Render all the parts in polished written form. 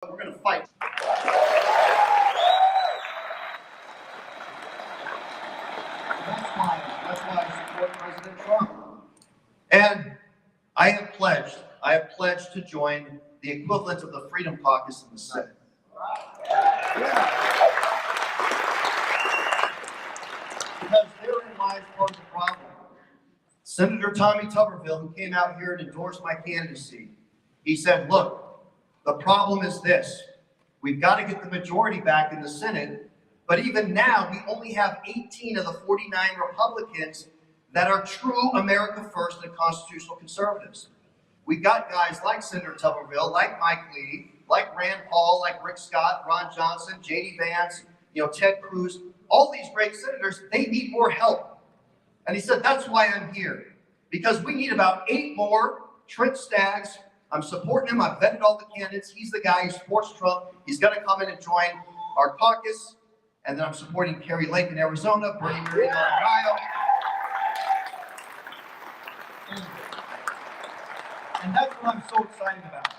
We're going to fight. That's why I support President Trump. And I have pledged to join the equivalent of the Freedom Caucus in the Senate. Because therein lies part of the problem. Senator Tommy Tuberville, who came out here and endorsed my candidacy, he said, look, the problem is this. We've got to get the majority back in the Senate, but even now, we only have 18 of the 49 Republicans that are true America First and constitutional conservatives. We've got guys like Senator Tuberville, like Mike Lee, like Rand Paul, like Rick Scott, Ron Johnson, J.D. Vance, Ted Cruz. All these great senators, they need more help. And he said, that's why I'm here. Because we need about 8 more. Trent Staggs, I'm supporting him. I've vetted all the candidates. He's the guy who supports Trump. He's going to come in and join our caucus. And then I'm supporting Kerry Lake in Arizona, Bernie Murray in Ohio. And that's what I'm so excited about.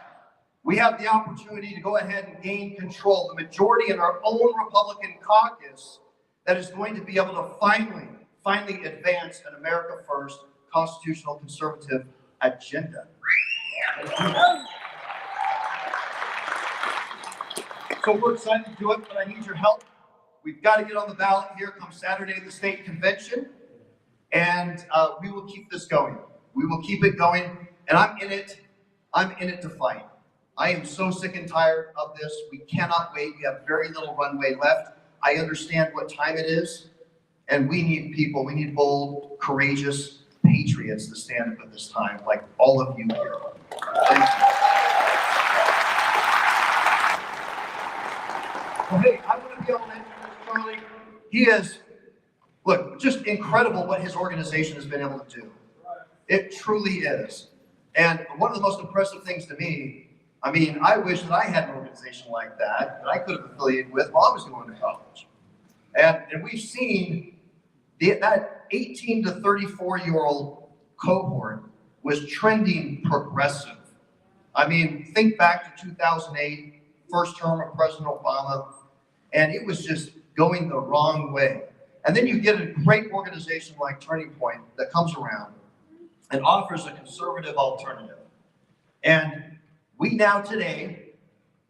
We have the opportunity to go ahead and gain control, the majority in our own Republican caucus that is going to be able to finally advance an America First constitutional conservative agenda. So we're excited to do it, but I need your help. We've got to get on the ballot here come Saturday at the state convention, and we will keep this going. We will keep it going, and I'm in it to fight. I am so sick and tired of this. We cannot wait. We have very little runway left. I understand what time it is, and we need people. We need bold, courageous patriots to stand up at this time, like all of you here. Thank you. Well, hey, I want to be able to introduce Charlie. He is, look, just incredible what his organization has been able to do. It truly is. And one of the most impressive things to me, I wish that I had an organization like that I could have affiliated with while I was going to college. And we've seen that 18 to 34-year-old cohort was trending progressive. Think back to 2008, first term of President Obama, and it was just going the wrong way. And then you get a great organization like Turning Point that comes around and offers a conservative alternative. And we now today,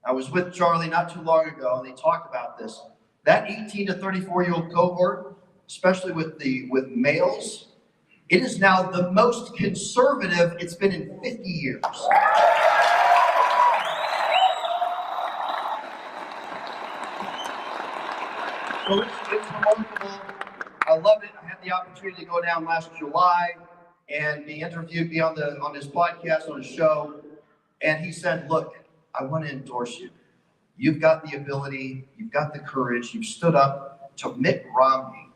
I was with Charlie not too long ago, and they talked about this. That 18 to 34-year-old cohort, especially with males, it is now the most conservative it's been in 50 years. So it's remarkable. I love it. I had the opportunity to go down last July and be interviewed, be on his podcast, on his show. And he said, look, I want to endorse you. You've got the ability, you've got the courage, you've stood up to Mitt Romney.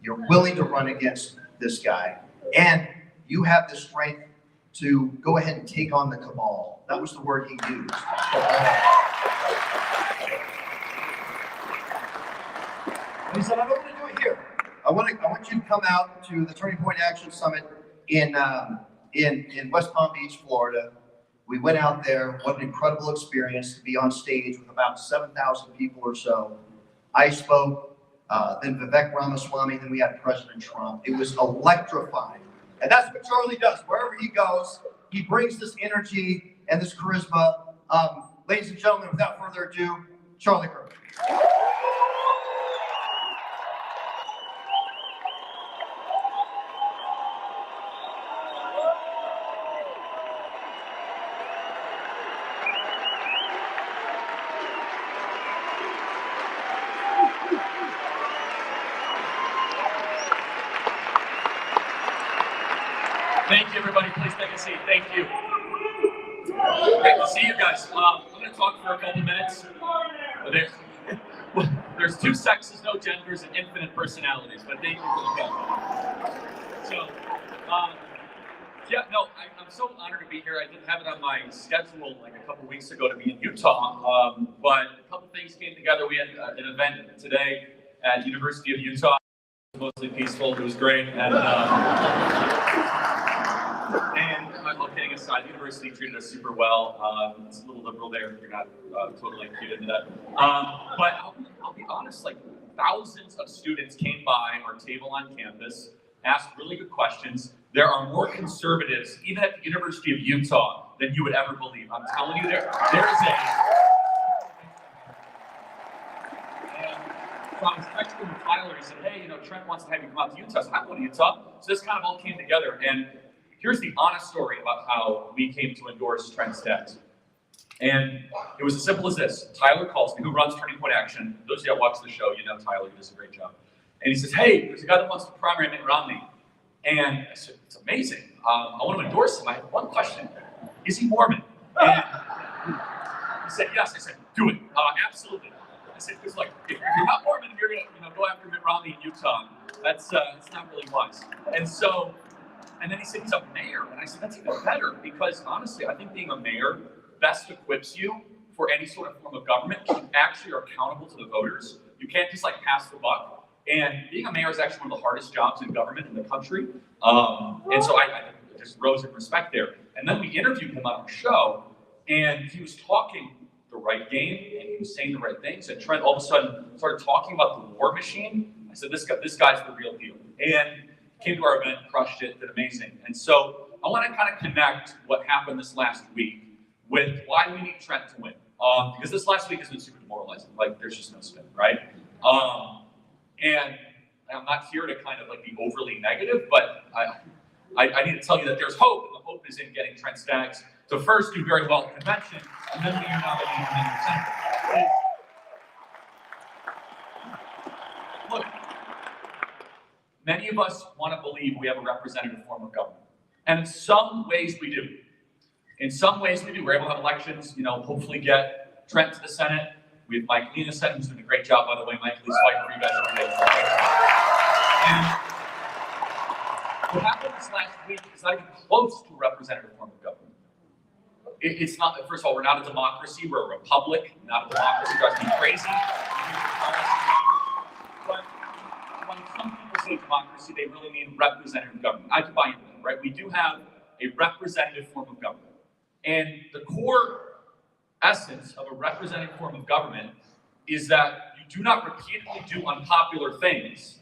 You're willing to run against this guy. And you have the strength to go ahead and take on the cabal. That was the word he used. And he said, I don't want to do it here. I want you to come out to the Turning Point Action Summit in West Palm Beach, Florida. We went out there. What an incredible experience to be on stage with about 7,000 people or so. I spoke, then Vivek Ramaswamy, then we had President Trump. It was electrifying. And that's what Charlie does. Wherever he goes, he brings this energy and this charisma. Ladies and gentlemen, without further ado, Charlie Kirk. Thank you, everybody. Please take a seat. Thank you. Great to see you guys. I'm going to talk for a couple minutes. There's 2 sexes, no genders, and infinite personalities, but thank you for the compliment. So, I'm so honored to be here. I didn't have it on my schedule like a couple weeks ago to be in Utah, but a couple things came together. We had an event today at University of Utah. It was mostly peaceful. It was great. And all kidding aside, the university treated us super well. It's a little liberal there if you're not totally keyed into that. But I'll be honest, like thousands of students came by our table on campus, asked really good questions. There are more conservatives, even at the University of Utah, than you would ever believe. I'm telling you, there's so I was texting with Tyler, he said, hey, Trent wants to have you come out to Utah. So I'm going to Utah. So this kind of all came together. And here's the honest story about how we came to endorse Trent Staggs. And it was as simple as this. Tyler calls me, who runs Turning Point Action. Those of you that watch the show, you know Tyler, he does a great job. And he says, hey, there's a guy that wants to primary Mitt Romney. And I said, it's amazing. I want to endorse him. I have one question. Is he Mormon? And he said, yes. I said, do it. Absolutely. I said, because like, if you're not Mormon, you're going to go after Mitt Romney in Utah. That's not really wise. And then he said, he's a mayor. And I said, that's even better. Because honestly, I think being a mayor best equips you for any sort of form of government. You actually are accountable to the voters. You can't just like pass the buck. And being a mayor is actually one of the hardest jobs in government in the country. And so I just rose in respect there. And then we interviewed him on our show, and he was talking the right game, and he was saying the right things. And Trent all of a sudden started talking about the war machine. I said, this guy's the real deal. And he came to our event, crushed it, did amazing. And so I want to kind of connect what happened this last week with why we need Trent to win. Because this last week has been super demoralizing. Like, there's just no spin, right? And I'm not here to kind of like be overly negative, but I need to tell you that there's hope, and the hope is in getting Trent Staggs to first do very well at convention, and then we are nominating him in the Senate. Look, many of us want to believe we have a representative form of government, and in some ways we do. In some ways we do. We're able to have elections, hopefully get Trent to the Senate. We have Mike Lee in the Senate, who's doing a great job, by the way. Mike Lee's fighting for you guys every day. And what happened this last week is not even close to a representative form of government. It's not, first of all, we're not a democracy, we're a republic, not a democracy. It drives me crazy. But when some people say democracy, they really mean representative government. I can buy into that, right? We do have a representative form of government. And the core essence of a representative form of government is that you do not repeatedly do unpopular things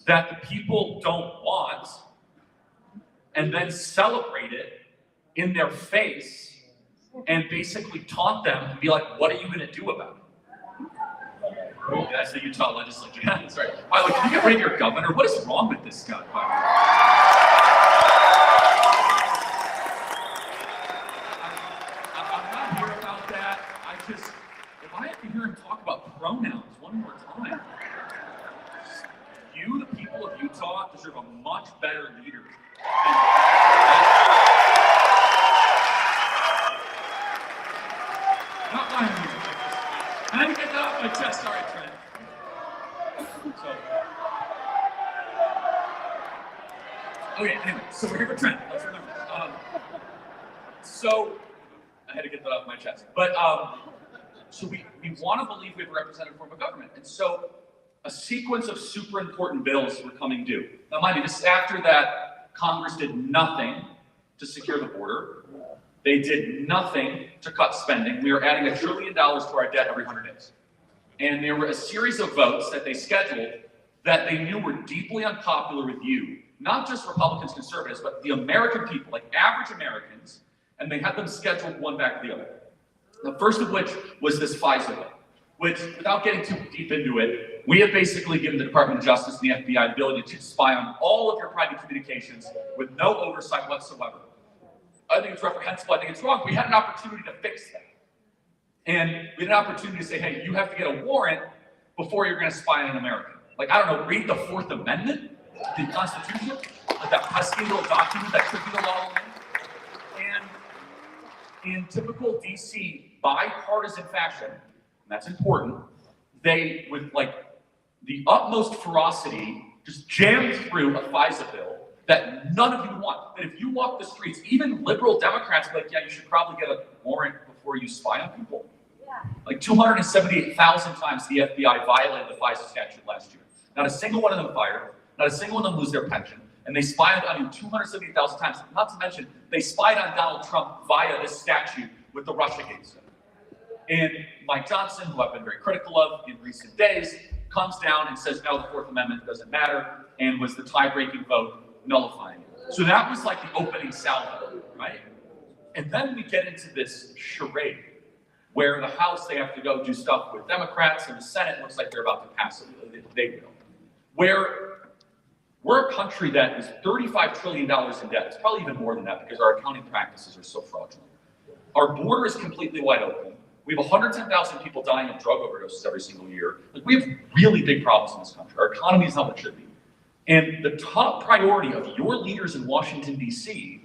that the people don't want and then celebrate it in their face and basically taunt them and be like, what are you going to do about it? Oh, that's the Utah legislature. Yeah, that's right. By the way, can you get rid of your governor? What is wrong with this guy, by the way? If I have to hear him talk about pronouns one more time, you, the people of Utah, deserve a much better leader. Not lying to you. I had to get that off my chest. Sorry, Trent. Anyway, so we're here for Trent. Let's remember. So I had to get that off my chest. But so we want to believe we have a representative form of government. And so a sequence of super important bills were coming due. Now, mind you, this is after that Congress did nothing to secure the border. They did nothing to cut spending. We are adding $1 trillion to our debt every 100 days. And there were a series of votes that they scheduled that they knew were deeply unpopular with you, not just Republicans, conservatives, but the American people, like average Americans, and they had them scheduled one back to the other. The first of which was this FISA bill, which, without getting too deep into it, we have basically given the Department of Justice and the FBI the ability to spy on all of your private communications with no oversight whatsoever. I think it's reprehensible. I think it's wrong. We had an opportunity to fix that. And we had an opportunity to say, hey, you have to get a warrant before you're going to spy on an American. Like, I don't know, read the Fourth Amendment, the Constitution, like that pesky little document that could be the law. And in typical DC bipartisan fashion, and that's important, they, with like the utmost ferocity, just jammed through a FISA bill that none of you want. That if you walk the streets, even liberal Democrats are like, yeah, you should probably get a warrant before you spy on people. Yeah. Like 278,000 times the FBI violated the FISA statute last year. Not a single one of them fired, not a single one of them lose their pension. And they spied on you 270,000 times. Not to mention, they spied on Donald Trump via this statute with the Russiagate stuff. And Mike Johnson, who I've been very critical of in recent days, comes down and says, no, the Fourth Amendment doesn't matter, and was the tie-breaking vote nullifying it. So that was like the opening salvo, right? And then we get into this charade where the House, they have to go do stuff with Democrats, and the Senate looks like they're about to pass it. They will. Where we're a country that is $35 trillion in debt. It's probably even more than that because our accounting practices are so fraudulent. Our border is completely wide open. We have 110,000 people dying of drug overdoses every single year. Like, we have really big problems in this country. Our economy is not what it should be. And the top priority of your leaders in Washington, D.C.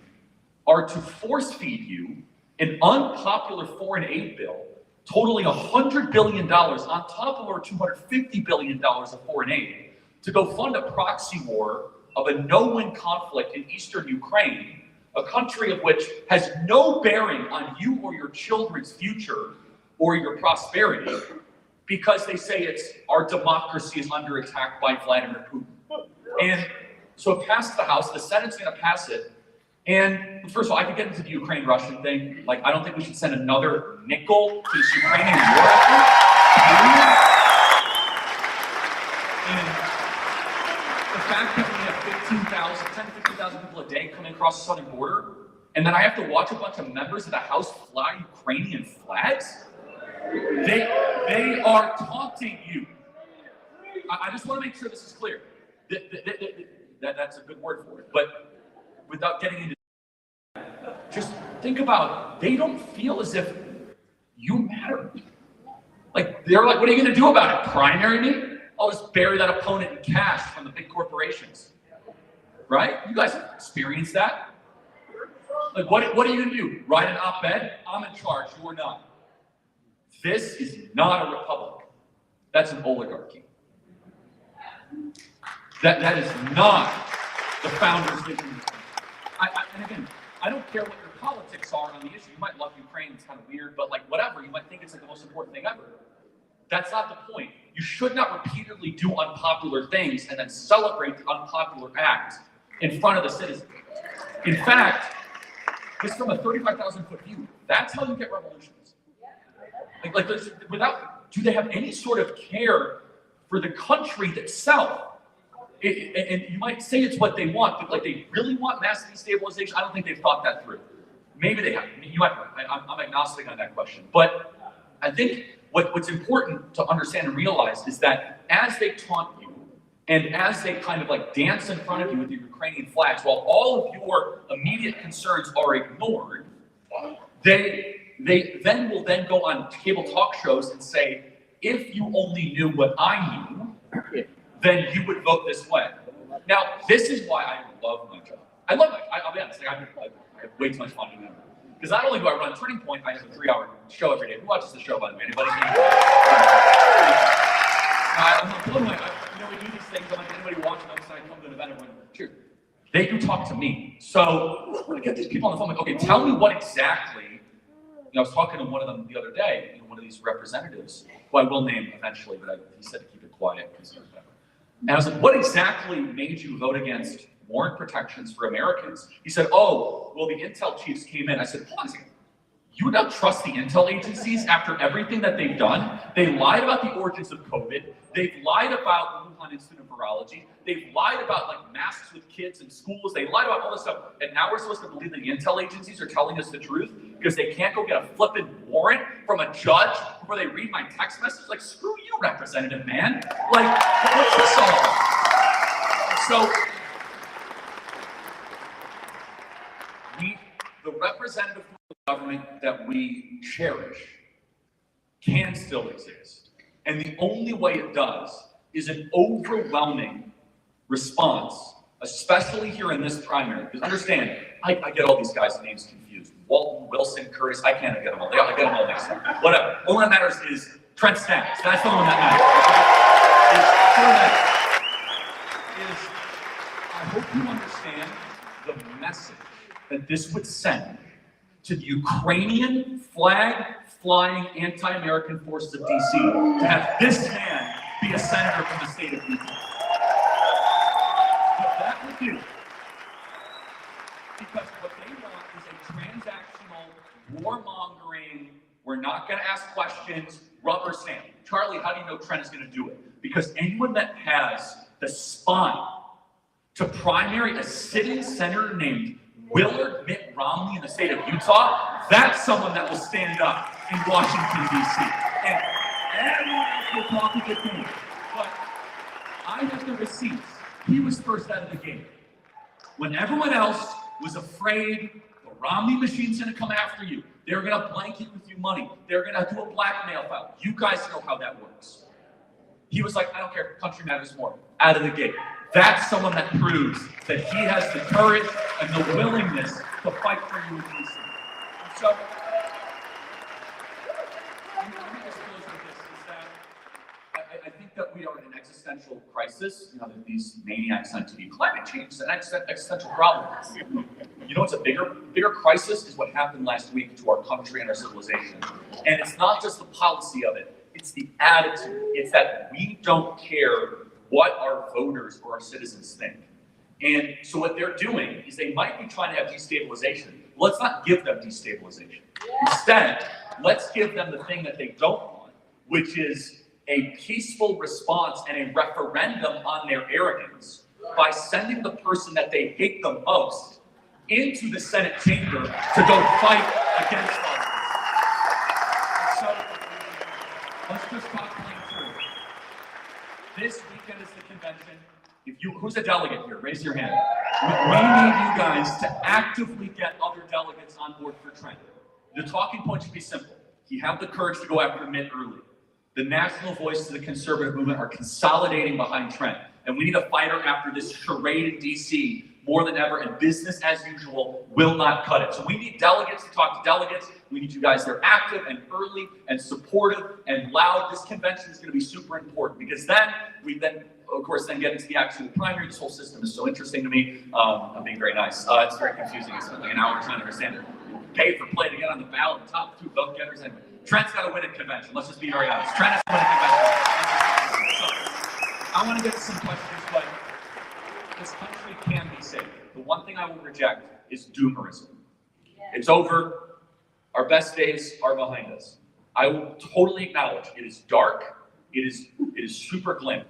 are to force feed you an unpopular foreign aid bill totaling $100 billion on top of our $250 billion of foreign aid to go fund a proxy war of a no-win conflict in eastern Ukraine, a country of which has no bearing on you or your children's future or your prosperity, because they say it's our democracy is under attack by Vladimir Putin. And so it passed the House, the Senate's gonna pass it. And first of all, I could get into the Ukraine-Russian thing. Like, I don't think we should send another nickel to this Ukrainian war effort. And the fact that we have 10 to 15,000 people a day coming across the southern border, and then I have to watch a bunch of members of the House fly Ukrainian flags? They are taunting you. I just want to make sure this is clear. That's a good word for it. But without getting into just think about, they don't feel as if you matter. Like, they're like, what are you going to do about it? Primary me? I'll just bury that opponent in cash from the big corporations. Right? You guys have experienced that. Like, what are you going to do? Write an op-ed? I'm in charge. You are not. This is not a republic. That's an oligarchy. That is not the founder's vision. And again, I don't care what your politics are on the issue. You might love Ukraine, it's kind of weird, but like whatever, you might think it's like the most important thing ever. That's not the point. You should not repeatedly do unpopular things and then celebrate the unpopular act in front of the citizens. In fact, just from a 35,000-foot view, that's how you get revolutions. Like without, do they have any sort of care for the country itself? And you might say it's what they want, but like they really want mass destabilization. I don't think they've thought that through. Maybe they have. You might. I'm agnostic on that question. But I think what's important to understand and realize is that as they taunt you, and as they kind of like dance in front of you with your Ukrainian flags, while all of your immediate concerns are ignored, they will then go on cable talk shows and say, if you only knew what I knew, then you would vote this way. Now, this is why I love my job. I love it. I'll be honest. I have way too much fun doing it. Because not only do I run Turning Point, I have a 3-hour show every day. Who watches the show, by the way? Anybody? I'm blown away. We do these things. I'm like, anybody watching them? So I come to an event, everyone, cheers. They do talk to me. So when I get these people on the phone, I'm like, okay, tell me what exactly. I was talking to one of them the other day, one of these representatives, who I will name eventually, but he said to keep it quiet because whatever. And I was like, what exactly made you vote against warrant protections for Americans? He said, oh, well, the intel chiefs came in. I said, hold on a second. You don't trust the intel agencies after everything that they've done? They lied about the origins of COVID. They've lied about the Wuhan Institute of Virology. They've lied about like masks with kids in schools. They lied about all this stuff. And now we're supposed to believe that the intel agencies are telling us the truth because they can't go get a flippin' warrant from a judge before they read my text message? Like, screw you, representative man. Like, what's this all about? So, the representative form of government that we cherish can still exist. And the only way it does is an overwhelming response, especially here in this primary. Because understand, I get all these guys' names confused. Walton, Wilson, Curtis, I can't get them all. I get them all mixed up. Whatever. All that matters is Trent Staggs. That's the one that matters. I hope you understand the message that this would send to the Ukrainian flag-flying anti-American forces of DC to have this man be a senator from the state of Utah. What that would do Because what they want is a transactional, warmongering, we're not going to ask questions, rubber stamp. Charlie, how do you know Trent is going to do it? Because anyone that has the spine to primary a sitting senator named Willard Mitt Romney in the state of Utah, that's someone that will stand up in Washington, D.C. And everyone else will talk a good game. But I have the receipts. He was first out of the gate. When everyone else was afraid the Romney machine's going to come after you, they're going to blanket with you money, they're going to do a blackmail file. You guys know how that works. He was like, I don't care, country matters more, out of the gate. That's someone that proves that he has the courage and the willingness to fight for you in DC. So, let me just close with this, is that I think that we are in an existential crisis. You know, that these maniacs on TV, climate change is an existential problem. You know what's a bigger crisis is what happened last week to our country and our civilization. And it's not just the policy of it, it's the attitude. It's that we don't care what our voters or our citizens think. And so what they're doing is they might be trying to have destabilization. Let's not give them destabilization. Instead, let's give them the thing that they don't want, which is a peaceful response and a referendum on their arrogance by sending the person that they hate the most into the Senate chamber to go fight against us. So let's just talk plain truth. This weekend is the convention. Who's a delegate here? Raise your hand. We need you guys to actively get other delegates on board for Trent. The talking point should be simple. You have the courage to go after Mitt early. The national voices of the conservative movement are consolidating behind Trent. And we need a fighter after this charade in DC more than ever, and business as usual will not cut it. So we need delegates to talk to delegates. We need you guys that are active and early and supportive and loud. This convention is going to be super important because then we of course, get into the actual primary. This whole system is so interesting to me. I'm being very nice. It's very confusing. I spent like an hour trying to understand it. Pay for play to get on the ballot, the top 2 vote getters, and Trent's got to win a convention. Let's just be very honest. Trent has to win a convention. So, I want to get to some questions, but this country can be saved. The one thing I will reject is doomerism. It's over. Our best days are behind us. I will totally acknowledge it is dark. It is super grim.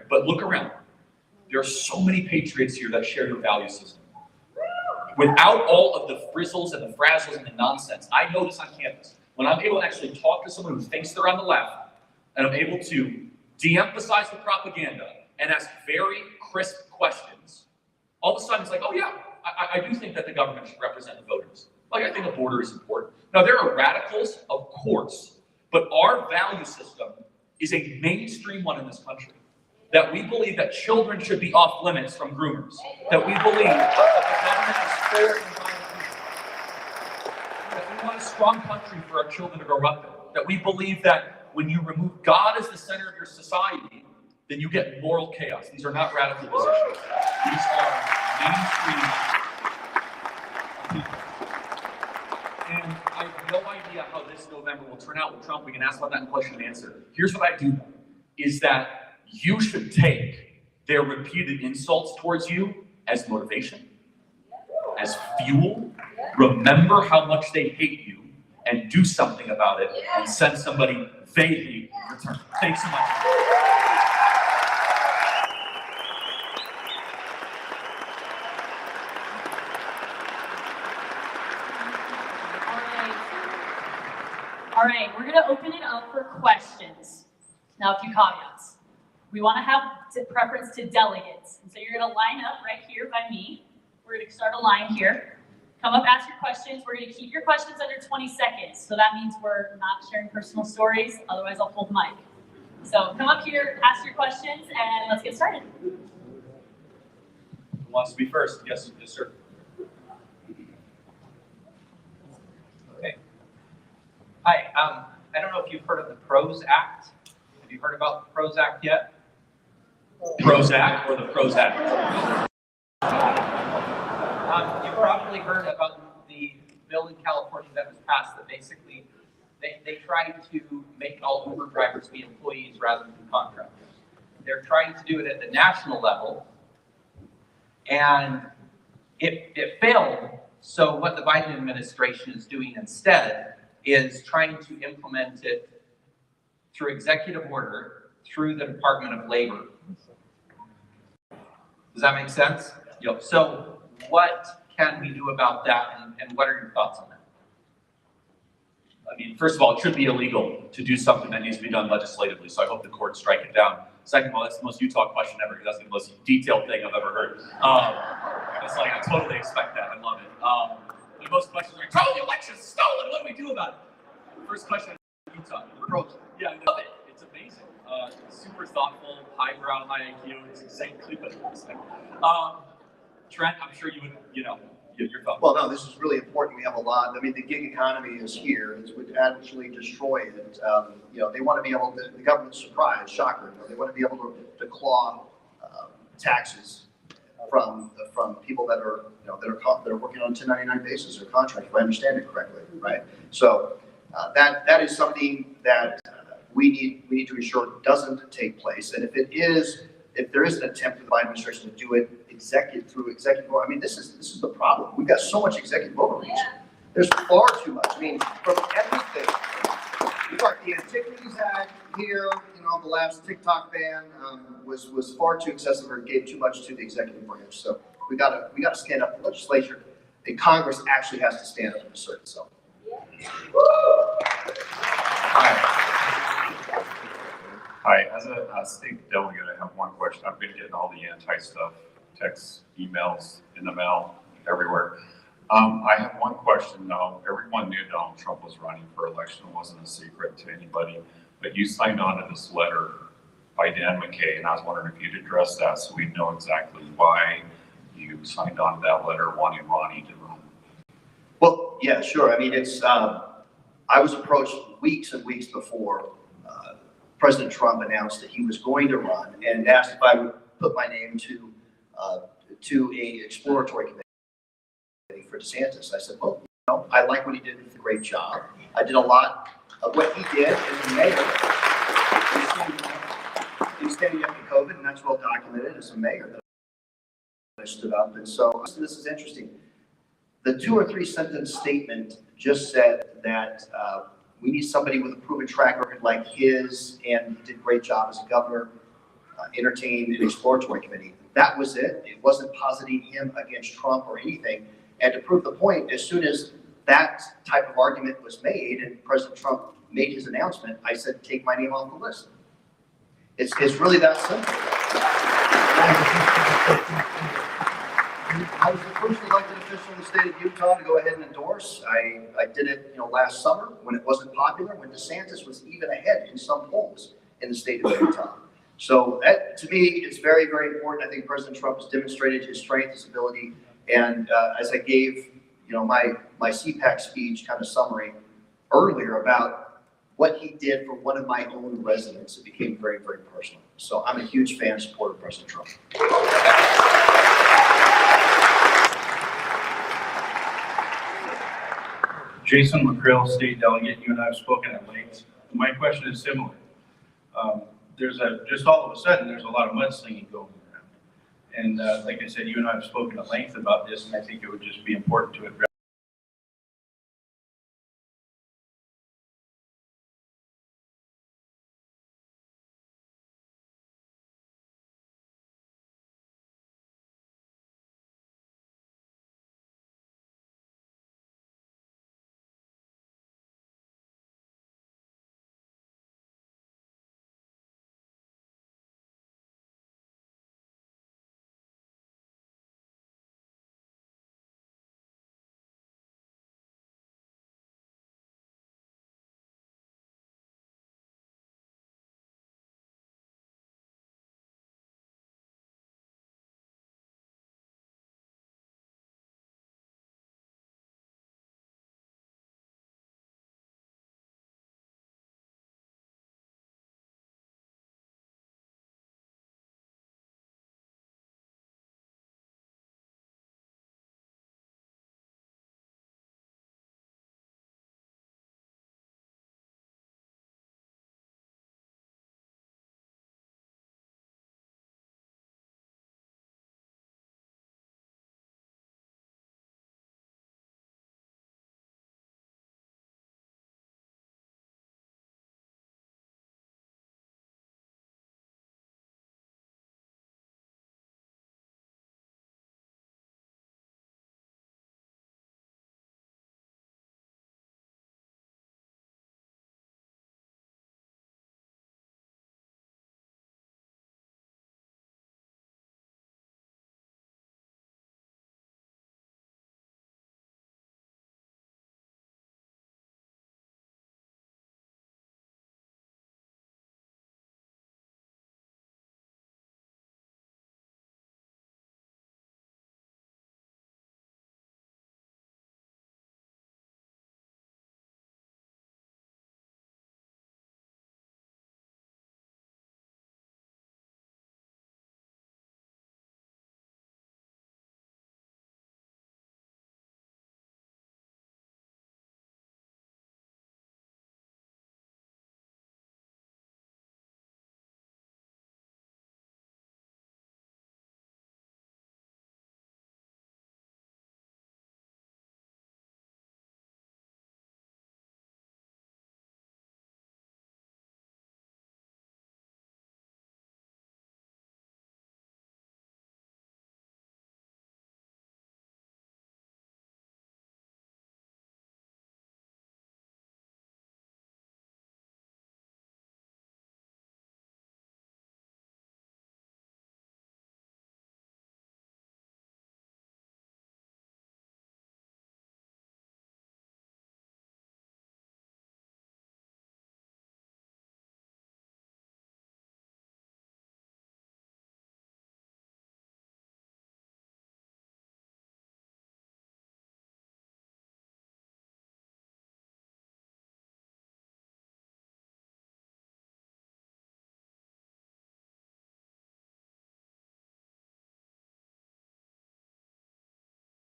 But look around. There are so many patriots here that share your value system. Without all of the frizzles and the frazzles and the nonsense, I notice on campus, when I'm able to actually talk to someone who thinks they're on the left, and I'm able to de-emphasize the propaganda and ask very crisp questions, all of a sudden it's like, oh yeah, I do think that the government should represent the voters. Like, I think a border is important. Now, there are radicals, of course, but our value system is a mainstream one in this country. That we believe that children should be off limits from groomers. That we believe that the government is fair and violent. That we want a strong country for our children to grow up in. That we believe that when you remove God as the center of your society, then you get moral chaos. These are not radical positions. These are mainstream people. And I have no idea how this November will turn out with Trump. We can ask about that in question and answer. Here's what I do know, is that you should take their repeated insults towards you as motivation, as fuel. Remember how much they hate you and do something about it and send somebody they hate in return. Thanks so much. All right, we're going to open it up for questions. Now, a few caveats. We want to have preference to delegates. And so you're going to line up right here by me. We're going to start a line here. Come up, ask your questions. We're going to keep your questions under 20 seconds. So that means we're not sharing personal stories. Otherwise, I'll pull the mic. So come up here, ask your questions, and let's get started. Who wants to be first? Yes, sir. Okay. Hi. I don't know if you've heard of the PROS Act. Have you heard about the PROS Act yet? Prozac or the Prozac? You've probably heard about the bill in California that was passed that basically they tried to make all Uber drivers be employees rather than contractors. They're trying to do it at the national level, and it failed. So what the Biden administration is doing instead is trying to implement it through executive order through the Department of Labor. Does that make sense? Yep. So what can we do about that, and what are your thoughts on that? I mean, first of all, it should be illegal to do something that needs to be done legislatively, so I hope the courts strike it down. Second of all, that's the most Utah question ever, because that's the most detailed thing I've ever heard. It's like, I totally expect that, I love it. The most questions are like, oh, the election's stolen, what do we do about it? First question in Utah. Yeah, I love it, it's amazing. Super thoughtful, highbrow, high IQ, it's exactly what it is. Trent, I'm sure you would, your thoughts. Well, no, this is really important. We have a lot. I mean, the gig economy is here. It would actually destroy it. They want to be able to, the government's surprised, shocker. They want to be able to claw taxes from people that are, that are working on a 1099 basis or contract, if I understand it correctly, right? So that is something that we need to ensure doesn't take place. And if there is an attempt for the Biden administration to do it through executive order, I mean, this is the problem. We've got so much executive overreach. There's far too much. I mean, from everything. We've got the Antiquities Act here. The last TikTok ban was far too excessive or gave too much to the executive branch. So we gotta stand up. The legislature, the Congress actually has to stand up and assert itself. Hi, as a state delegate, I have one question. I've been getting all the anti-stuff, texts, emails, in the mail, everywhere. I have one question though. Everyone knew Donald Trump was running for election. It wasn't a secret to anybody, but you signed on to this letter by Dan McKay, and I was wondering if you'd address that so we know exactly why you signed on to that letter wanting Ronnie to run. Well, yeah, sure. I mean, I was approached weeks and weeks before President Trump announced that he was going to run and asked if I would put my name to a exploratory committee for DeSantis. I said, well, I like what he did. It's a great job. I did a lot of what he did as a mayor. He was standing up to COVID, and that's well documented as a mayor that I stood up. And so this is interesting. The 2 or 3 sentence statement just said that we need somebody with a proven track record like his, and he did a great job as a governor, entertained an exploratory committee. That was it. It wasn't positing him against Trump or anything. And to prove the point, as soon as that type of argument was made and President Trump made his announcement, I said, take my name off the list. It's really that simple. I was the first elected official in the state of Utah to go ahead and endorse. I did it, last summer when it wasn't popular, when DeSantis was even ahead in some polls in the state of Utah. So that, to me, is very, very important. I think President Trump has demonstrated his strength, his ability, and as I gave, my CPAC speech kind of summary earlier about what he did for one of my own residents, it became very, very personal. So I'm a huge fan and supporter of President Trump. Jason McCrill, state delegate. You and I have spoken at length. My question is similar. Just all of a sudden, there's a lot of mudslinging going around. And like I said, you and I have spoken at length about this, and I think it would just be important to address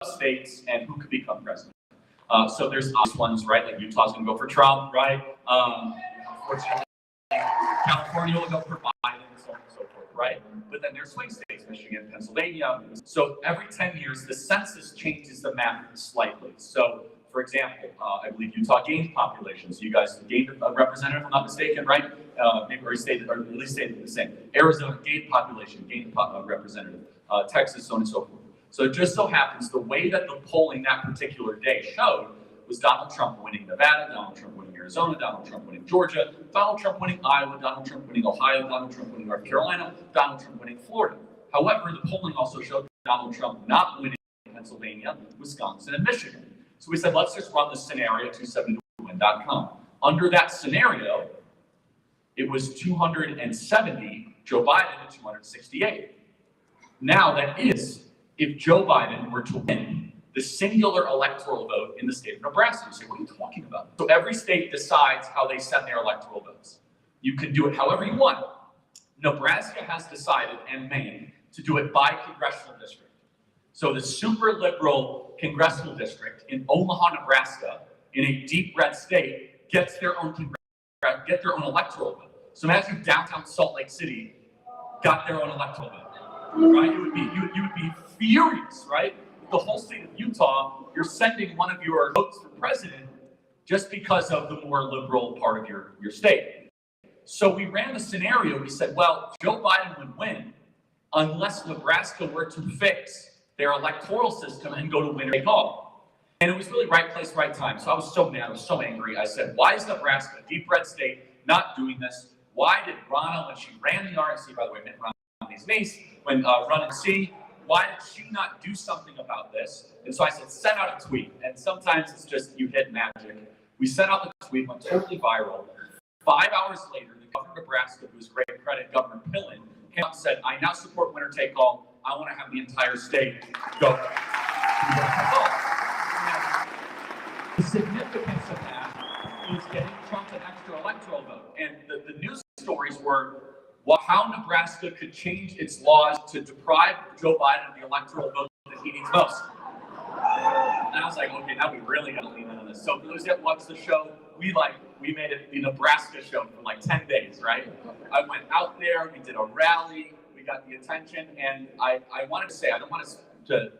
states and who could become president. So there's obvious ones, right? Like Utah's going to go for Trump, right? Unfortunately, California will go for Biden, and so on and so forth, right? But then there's swing states, Michigan, Pennsylvania. So every 10 years, the census changes the map slightly. So, for example, I believe Utah gained population. So you guys gained a representative, if I'm not mistaken, right? Maybe or at least stayed the same. Arizona gained population, gained a representative. Texas, so on and so forth. So it just so happens the way that the polling that particular day showed was Donald Trump winning Nevada, Donald Trump winning Arizona, Donald Trump winning Georgia, Donald Trump winning Iowa, Donald Trump winning Ohio, Donald Trump winning North Carolina, Donald Trump winning Florida. However, the polling also showed Donald Trump not winning Pennsylvania, Wisconsin, and Michigan. So we said, let's just run the scenario 270win.com. Under that scenario, it was 270 Joe Biden to 268. Now that is, if Joe Biden were to win the singular electoral vote in the state of Nebraska. You say, what are you talking about? So every state decides how they send their electoral votes. You can do it however you want. Nebraska has decided, and Maine, to do it by congressional district. So the super liberal congressional district in Omaha, Nebraska, in a deep red state, gets their own electoral vote. So imagine downtown Salt Lake City got their own electoral vote, right? You would be furious, right? The whole state of Utah, you're sending one of your votes for president just because of the more liberal part of your state. So we ran the scenario. We said, well, Joe Biden would win unless Nebraska were to fix their electoral system and go to winner take all. And it was really right place, right time. So I was so mad. I was so angry. I said, why is Nebraska, a deep red state, not doing this? Why did Ronna, when she ran the RNC, by the way, Mitt Romney's niece, when running C, why did she not do something about this? And so I said, send out a tweet. And sometimes it's just you hit magic. We sent out the tweet, went totally viral. 5 hours later, the governor of Nebraska, who's great credit, Governor Pillen, came out and said, I now support winner take all. I want to have the entire state go. The significance of that is getting Trump an extra electoral vote. And the news stories were, well, how Nebraska could change its laws to deprive Joe Biden of the electoral vote that he needs most. And I was like, okay, now we really got to lean in on this. So for those that watch the show, we made it the Nebraska show for like 10 days, right? I went out there, we did a rally, we got the attention, and I wanted to say, I don't want to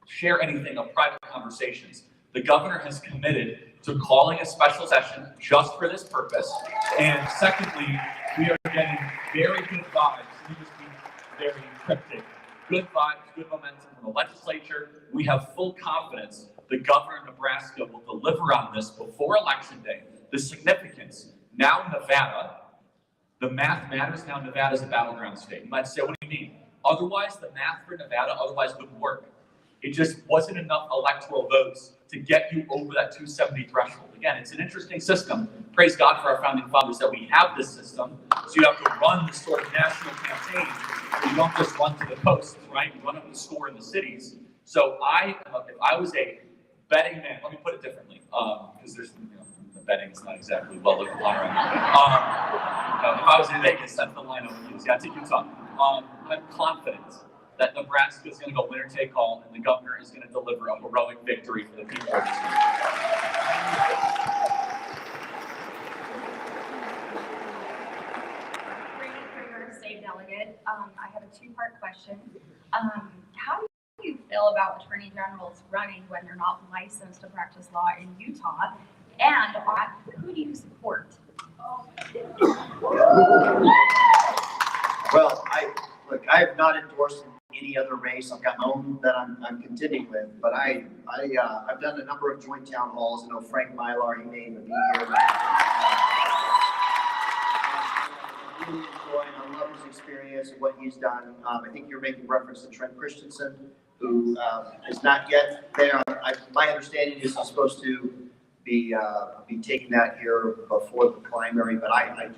share anything of private conversations. The governor has committed to calling a special session just for this purpose. And secondly, we are getting very good vibes. Let me just be very cryptic. Good vibes, good momentum from the legislature. We have full confidence the governor of Nebraska will deliver on this before Election Day. The significance, now Nevada, the math matters. Now Nevada is a battleground state. You might say, what do you mean? Otherwise, the math for Nevada otherwise wouldn't work. It just wasn't enough electoral votes to get you over that 270 threshold. Again, it's an interesting system. Praise God for our founding fathers that we have this system. So you have to run this sort of national campaign. You don't just run to the coast, right? You run up the score in the cities. So if I was a betting man, let me put it differently, because there's, the betting is not exactly well looked upon around here. If I was in Vegas, that's the line I would use. Yeah, to Utah. I'm confident that Nebraska is going to go winner take all, and the governor is going to deliver a heroic victory for the people of this country. State delegate, I have a two-part question. How do you feel about attorney generals running when they're not licensed to practice law in Utah? And who do you support? Well, I have not endorsed any other race. I've got my own that I'm contending with, but I've done a number of joint town halls. I know Frank Mylar, he may even be here. I love his experience and what he's done. I think you're making reference to Trent Christensen, who is not yet there. My understanding is he's supposed to be taking that here before the primary, but I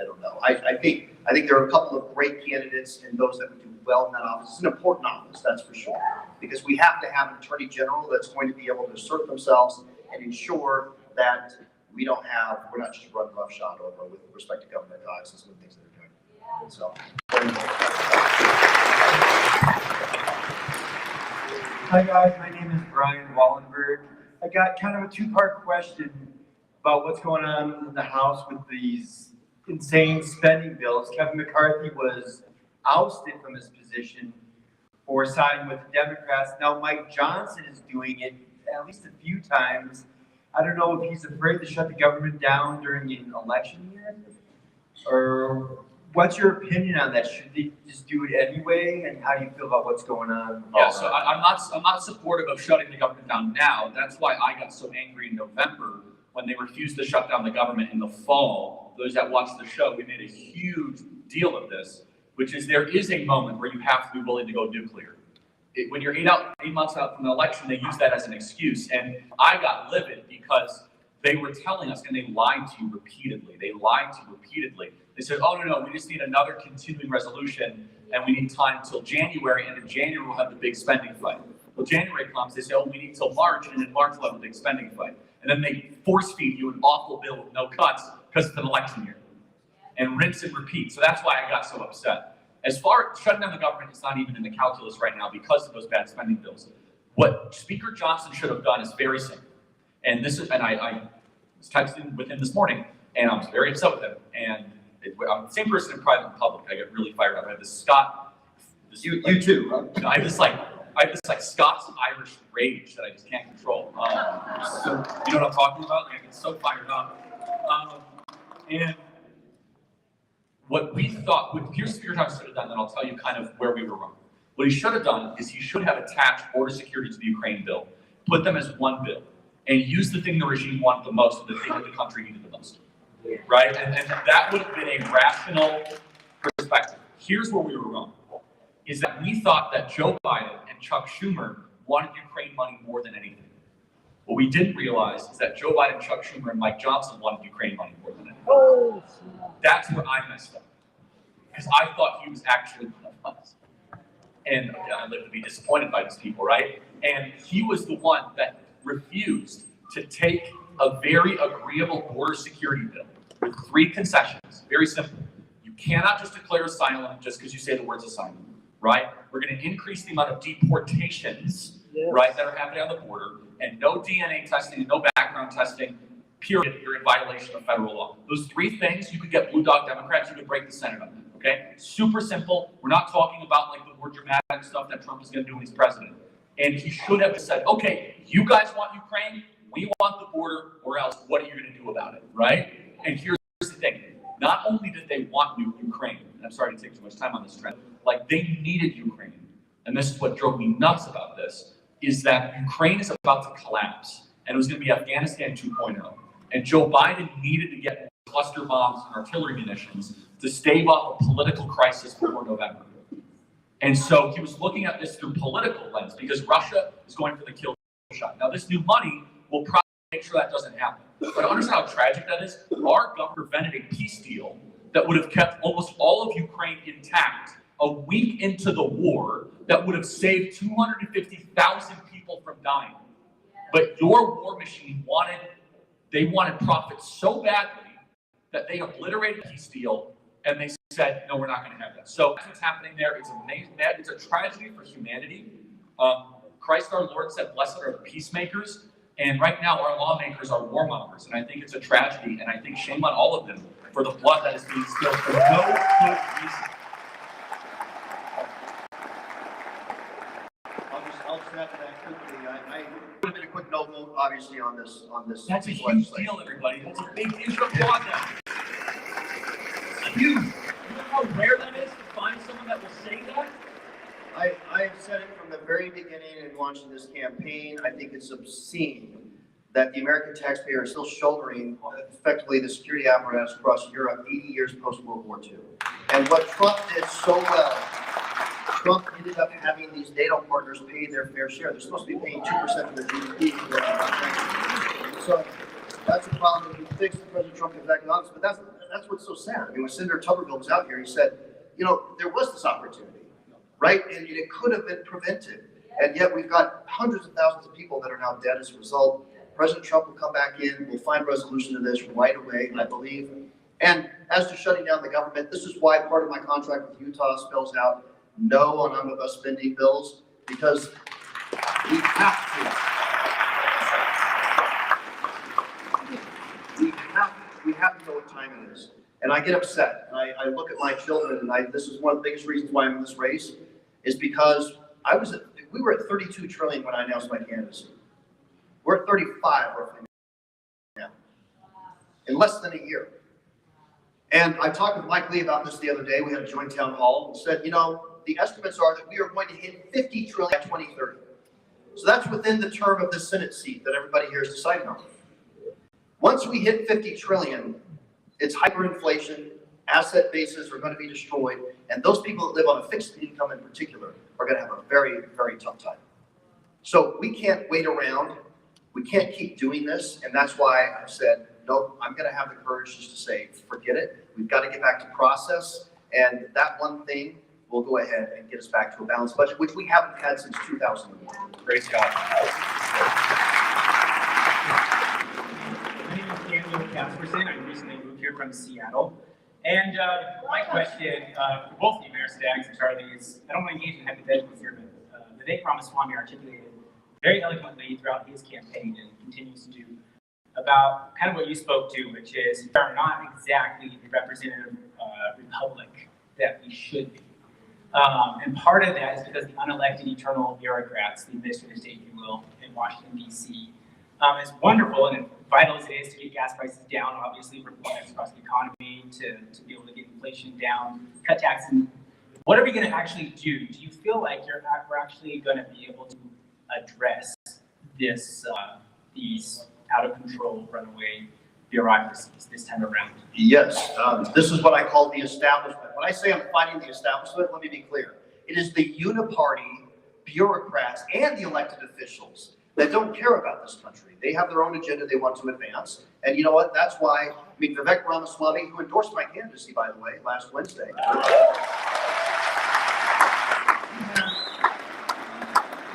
don't know. I think there are a couple of great candidates and those that would do well in that office. It's an important office, that's for sure, because we have to have an attorney general that's going to be able to assert themselves and ensure that we're not just running roughshod over with respect to government access and things that are doing. So. Hi guys, my name is Brian Wallenberg. I got kind of a two-part question about what's going on in the House with these insane spending bills. Kevin McCarthy was ousted from his position for siding with the Democrats. Now Mike Johnson is doing it at least a few times. I don't know if he's afraid to shut the government down during an election year, or what's your opinion on that? Should they just do it anyway? And how do you feel about what's going on? Yeah, so I'm not supportive of shutting the government down now. That's why I got so angry in November when they refused to shut down the government in the fall. Those that watched the show, we made a huge deal of this, which is there is a moment where you have to be willing to go nuclear. When you're 8 months out from the election, they use that as an excuse. And I got livid because they were telling us, and they lied to you repeatedly. They lied to you repeatedly. They said, oh, no, we just need another continuing resolution, and we need time till January, and in January we'll have the big spending fight. Well, January comes, they say, oh, we need till March, and in March we'll have a big spending fight. And then they force feed you an awful bill with no cuts because it's an election year. And rinse and repeat. So that's why I got so upset. As far as shutting down the government, it's not even in the calculus right now because of those bad spending bills. What Speaker Johnson should have done is very simple. And I was texting with him this morning, and I was very upset with him. And I'm the same person in private and public. I get really fired up. I have this Scott. You too, huh? You know, I have this Scots Irish rage that I just can't control. So, you know what I'm talking about? Like, I get so fired up. And what we thought, what here's Speaker Johnson should have done, and I'll tell you kind of where we were wrong. What he should have done is he should have attached border security to the Ukraine bill, put them as one bill, and use the thing the regime wanted the most, the thing that the country needed the most. Right? And that would have been a rational perspective. Here's where we were wrong, is that we thought that Joe Biden and Chuck Schumer wanted Ukraine money more than anything. What we didn't realize is that Joe Biden, Chuck Schumer, and Mike Johnson wanted Ukraine money more than anything. That's where I messed up. Because I thought he was actually one of us. And I live to be disappointed by these people, right? And he was the one that refused to take a very agreeable border security bill with 3 concessions. Very simple. You cannot just declare asylum just because you say the words asylum, right? We're going to increase the amount of deportations, right, that are happening on the border, and no DNA testing and no background testing, period. You're in violation of federal law. Those 3 things, you could get blue dog Democrats, you could break the Senate on them, okay? Super simple. We're not talking about like the more dramatic stuff that Trump is going to do when he's president. And he should have said, okay, you guys want Ukraine, we want the border, or else what are you going to do about it, right? And here's the thing. Not only did they want Ukraine, and I'm sorry to take too much time on this, Trent, like they needed Ukraine. And this is what drove me nuts about this, is that Ukraine is about to collapse, and it was going to be Afghanistan 2.0. And Joe Biden needed to get cluster bombs and artillery munitions to stave off a political crisis before November. And so he was looking at this through political lens because Russia is going for the kill shot. Now, this new money will probably make sure that doesn't happen. But understand how tragic that is? Our government prevented a peace deal that would have kept almost all of Ukraine intact a week into the war that would have saved 250,000 people from dying. But your war machine wanted profit so badly that they obliterated the peace deal and they said, no, we're not going to have that. So that's what's happening there. It's amazing. It's a tragedy for humanity. Christ our Lord said, blessed are the peacemakers. And right now, our lawmakers are warmongers. And I think it's a tragedy. And I think shame on all of them for the blood that is being spilled for no good reason. I'll just add to that quickly. I would have been a quick no vote, obviously, on this. That's a huge deal, everybody. That's a big deal. You should applaud that. It's huge. You know how rare that is to find someone that will say that? I've said it from the very beginning in launching this campaign. I think it's obscene that the American taxpayer is still shouldering effectively the security apparatus across Europe 80 years post-World War II. And what Trump did so well, Trump ended up having these NATO partners pay their fair share. They're supposed to be paying 2% of their GDP. So that's a problem that he fixed. President Trump gets back in office. But that's what's so sad. I mean, when Senator Tuberville was out here, he said, you know, there was this opportunity, right? And it could have been prevented. And yet we've got hundreds of thousands of people that are now dead as a result. President Trump will come back in. We'll find resolution to this right away, I believe. And as to shutting down the government, this is why part of my contract with Utah spells out no on omnibus spending bills, because We have to. We have to know what time it is. And I get upset. And I look at my children, and this is one of the biggest reasons why I'm in this race, is because we were at 32 trillion when I announced my candidacy. We're at 35 roughly now, in less than a year. And I talked with Mike Lee about this the other day. We had a joint town hall and said, the estimates are that we are going to hit 50 trillion by 2030. So that's within the term of the Senate seat that everybody here is deciding on. Once we hit 50 trillion, it's hyperinflation, asset bases are going to be destroyed, and those people that live on a fixed income in particular are going to have a very, very tough time. So we can't wait around. We can't keep doing this, and that's why I've said, nope, I'm going to have the courage just to say, forget it. We've got to get back to process, and that one thing will go ahead and get us back to a balanced budget, which we haven't had since 2001. Great job. My name is Daniel Casperson. I recently moved here from Seattle. And my question for both of you, Mayor Staggs and Charlie, is I don't want to engage in hypotheticals here, but Vivek Ramaswamy articulated very eloquently throughout his campaign and continues to do about kind of what you spoke to, which is we are not exactly the representative republic that we should be. And part of that is because the unelected eternal bureaucrats, the administrative state, if you will, in Washington, D.C., is wonderful and vital as it is to get gas prices down, obviously, for products across the economy, to be able to get inflation down, cut taxes. What are we going to actually do? Do you feel like we're actually going to be able to address these out of control runaway bureaucracies this time around? Yes, this is what I call the establishment. When I say I'm fighting the establishment, let me be clear. It is the uniparty bureaucrats and the elected officials that don't care about this country. They have their own agenda they want to advance. And you know what? That's why, Vivek Ramaswamy, who endorsed my candidacy, by the way, last Wednesday. He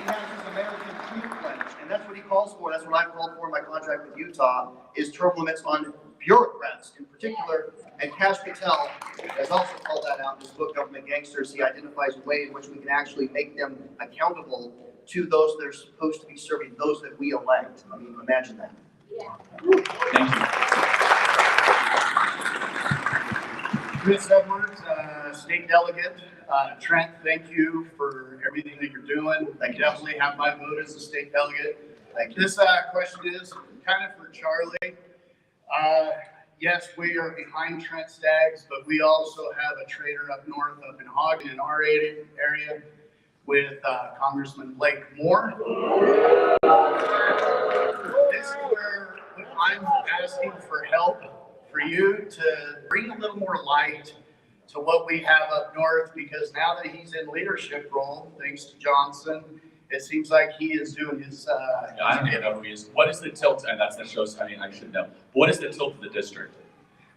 has his American Truth Pledge, and that's what he calls for. That's what I've called for in my contract with Utah, is term limits on bureaucrats in particular. And Kash Patel has also called that out in his book, Government Gangsters. He identifies a way in which we can actually make them accountable to those that are supposed to be serving those that we elect. Imagine that. Yeah. Thank you. Chris Edwards, state delegate. Trent, thank you for everything that you're doing. Thank you. Definitely have my vote as a state delegate. Thank you. This question is kind of for Charlie. Yes, we are behind Trent Staggs, but we also have a traitor up north, up in Hagen, in our area, with Congressman Blake Moore. This is where I'm asking for help for you to bring a little more light to what we have up north, because now that he's in leadership role, thanks to Johnson, it seems like he is doing his. I don't even know who he is. What is the tilt? And that shows. I should know. What is the tilt of the district?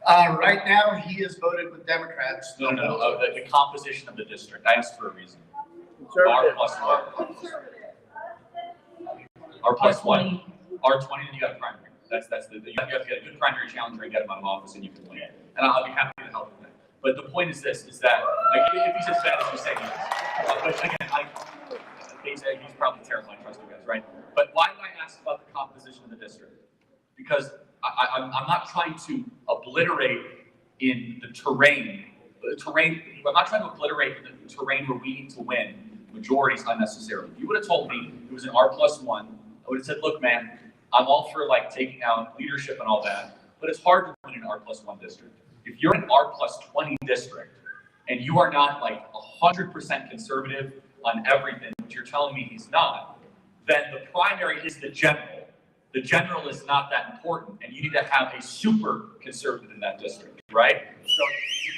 Right now, he is voted with Democrats. No. The composition of the district. I asked for a reason. R+1. R+1. R20, then you got a primary. That's you have to get a good primary challenger and get him out of office, and you can win. And I'll be happy to help with that. But the point is this: is that if he's as bad as you say he is, but again, he's probably terrible. I trust you guys, right? But why did I ask about the composition of the district? Because I'm not trying to obliterate in the terrain. I'm not trying to obliterate the terrain where we need to win majorities unnecessarily. If you would have told me it was an R+1, I would have said, look, man, I'm all for taking out leadership and all that, but it's hard to win an R+1 district. If you're an R+20 district and you are not 100% conservative on everything, which you're telling me he's not, then the primary is the general. The general is not that important, and you need to have a super conservative in that district, right? So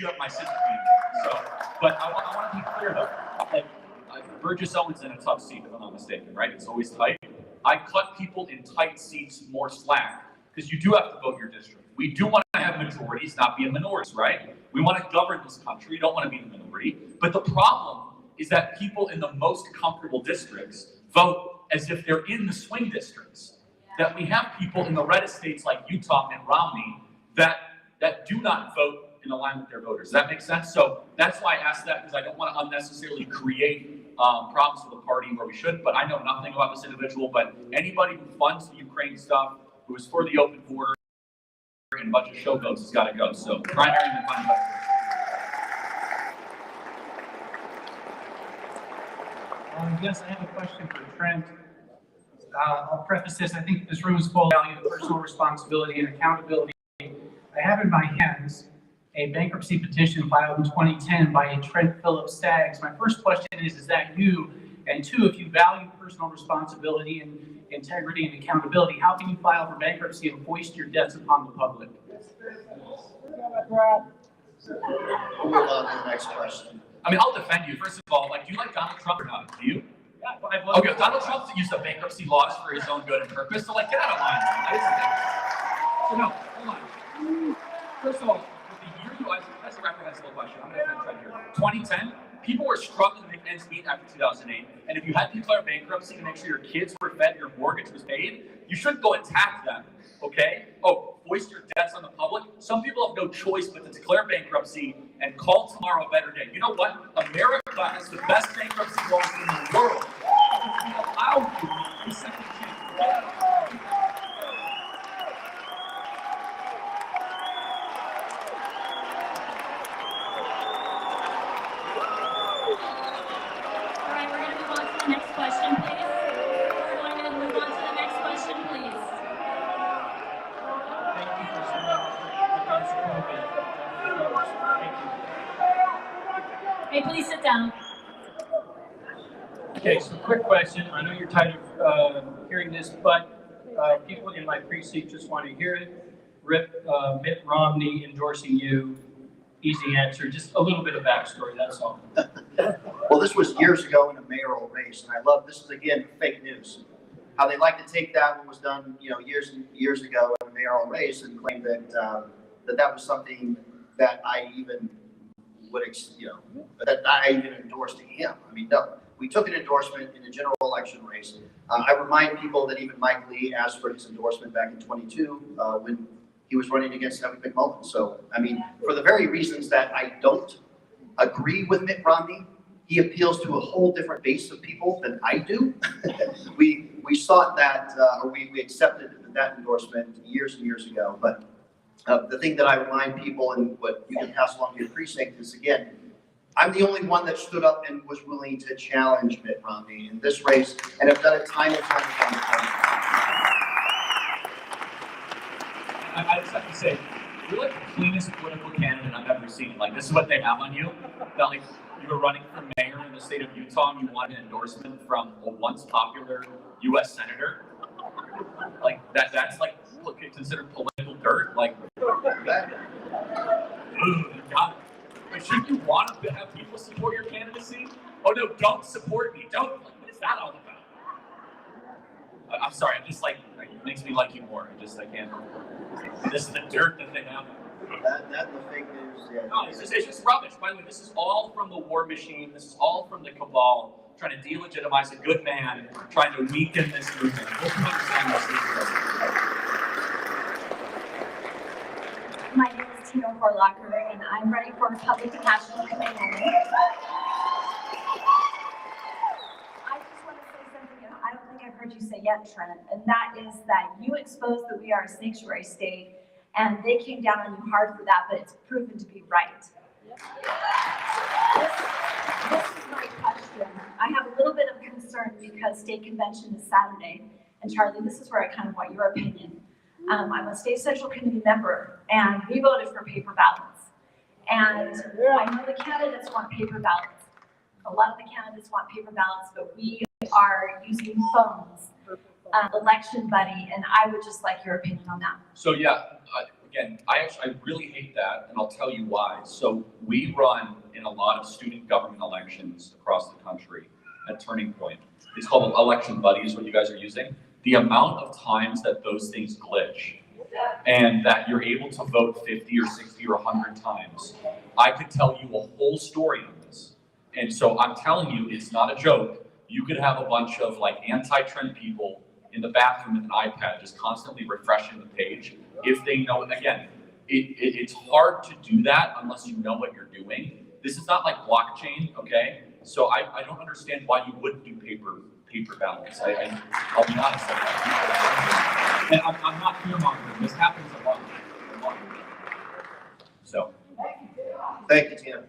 you have my sympathy. But I want to be clear though. Burgess Owens in a tough seat, if I'm not mistaken, right? It's always tight. I cut people in tight seats more slack because you do have to vote your district. We do want to have majorities, not be in minorities, right? We want to govern this country. We don't want to be in the minority. But the problem is that people in the most comfortable districts vote as if they're in the swing districts. That we have people in the reddest states like Utah and Romney that do not vote in line with their voters. Does that make sense? So that's why I asked that, because I don't want to unnecessarily create problems with the party where we shouldn't, but I know nothing about this individual, but anybody who funds the Ukraine stuff, who is for the open border and a bunch of showboats has got to go. So primary and find better. Yes, I have a question for Trent. I'll preface this. I think this room is full of value of personal responsibility and accountability. I have in my hands a bankruptcy petition filed in 2010 by a Trent Staggs. My first question is that you? And two, if you value personal responsibility and integrity and accountability, how can you file for bankruptcy and foist your debts upon the public? We'll move on to the next question. I mean, I'll defend you. First of all, like, do you like Donald Trump or not? Do you? Yeah, Okay, Donald Trump used the bankruptcy laws for his own good and purpose, so like, get out of line. I didn't think that. So no, hold on. First of all, the year that's a reprehensible question. I'm gonna defend here. 2010, people were struggling to make ends meet after 2008, and if you had to declare bankruptcy to make sure your kids were fed, your mortgage was paid, you shouldn't go attack them. Okay? Oh, foist your debts on the public. Some people have no choice but to declare bankruptcy and call tomorrow a better day. You know what? America has the best bankruptcy laws in the world. We allow you a second chance. All right, we're going to move on to the next question, please. We're going to move on to the next question, please. Thank you for saying that. Hey, please sit down. Okay, so quick question. I know you're tired of hearing this, but people in my precinct just want to hear it. Mitt Romney endorsing you. Easy answer. Just a little bit of backstory, that's all. Well, this was years ago in a mayoral race, and I love, this is again, fake news. How they like to take that what was done, years and years ago in a mayoral race and claim that, that was something that I even would, that I even endorsed him. I mean, no. We took an endorsement in a general election race. I remind people that even Mike Lee asked for his endorsement back in 22 when he was running against Evan McMullen. So, I mean, for the very reasons that I don't agree with Mitt Romney, he appeals to a whole different base of people than I do. we sought that, or we accepted that endorsement years and years ago. But the thing that I remind people and what you can pass along to your precinct is, again, I'm the only one that stood up and was willing to challenge Mitt Romney in this race, and have done it time and time and time. I just have to say, you're like the cleanest political candidate I've ever seen. Like, this is what they have on you. That, like, you were running for mayor in the state of Utah and you wanted an endorsement from a once popular U.S. senator. Like, that's like considered political dirt. Like, God. But shouldn't you want to have people support your candidacy? Oh no, don't support me. Don't. Like, what is that all about? I'm sorry. I'm just like, it makes me like you more. I can't. This is the dirt that they have. That the fake news. Yeah. No, it's just rubbish. By the way, this is all from the war machine. This is all from the cabal trying to delegitimize a good man, trying to weaken this movement. Hope you understand this. My name is Tina Horlocker, and I'm running for Republican National Committee. I just want to say something I don't think I've heard you say yet, Trent, and that is that you exposed that we are a sanctuary state, and they came down on you hard for that, but it's proven to be right. This is my question. I have a little bit of concern because state convention is Saturday, and Charlie, this is where I kind of want your opinion. I'm a state central committee member, and we voted for paper ballots. And I know the candidates want paper ballots. A lot of the candidates want paper ballots, but we are using phones, election buddy, and I would just like your opinion on that. So yeah, again, I really hate that, and I'll tell you why. So we run in a lot of student government elections across the country at Turning Point. It's called Election Buddy is what you guys are using. The amount of times that those things glitch and that you're able to vote 50 or 60 or 100 times, I could tell you a whole story on this. And so I'm telling you, it's not a joke. You could have a bunch of like anti-Trent people in the bathroom with an iPad just constantly refreshing the page. If they know, again, it's hard to do that unless you know what you're doing. This is not like blockchain, okay? So I don't understand why you wouldn't do paper ballots. I'll be honest. And I'm not fear-mongering. This happens a lot. So. Thank you, Tina.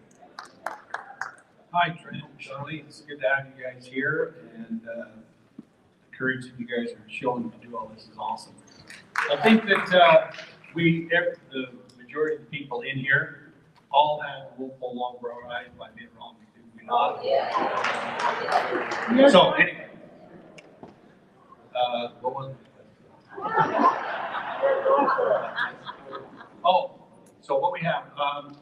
Hi, Trent, Charlie, it's good to have you guys here, and the courage that you guys are showing to do all this is awesome. I think that the majority of the people in here all have willful long brown eyes, might be wrong, do we not? So anyway, what was it? Oh. So what we have,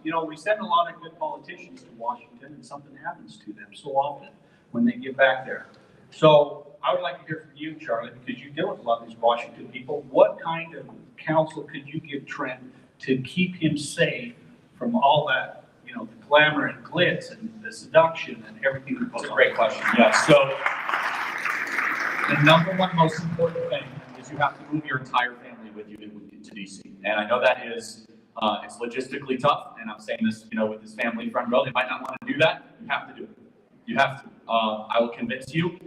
we send a lot of good politicians to Washington, and something happens to them so often when they get back there. So I would like to hear from you, Charlie, because you deal with a lot of these Washington people. What kind of counsel could you give Trent to keep him safe from all that, the glamour and glitz and the seduction and everything that goes on? That's a great question. Yeah. So the number one most important thing is you have to move your entire family with you to DC. And I know that is. It's logistically tough, and I'm saying this, with this family front row. They might not want to do that. You have to do it. You have to. I will convince you.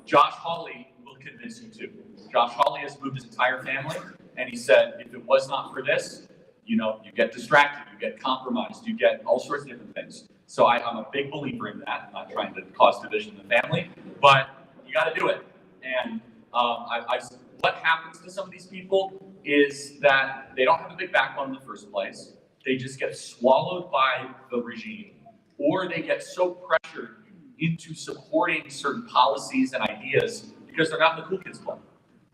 Josh Hawley will convince you too. Josh Hawley has moved his entire family, and he said, if it was not for this, you get distracted, you get compromised, you get all sorts of different things. So I'm a big believer in that. I'm not trying to cause division in the family, but you got to do it. And what happens to some of these people is that they don't have a big backbone in the first place. They just get swallowed by the regime, or they get so pressured into supporting certain policies and ideas because they're not in the cool kids club.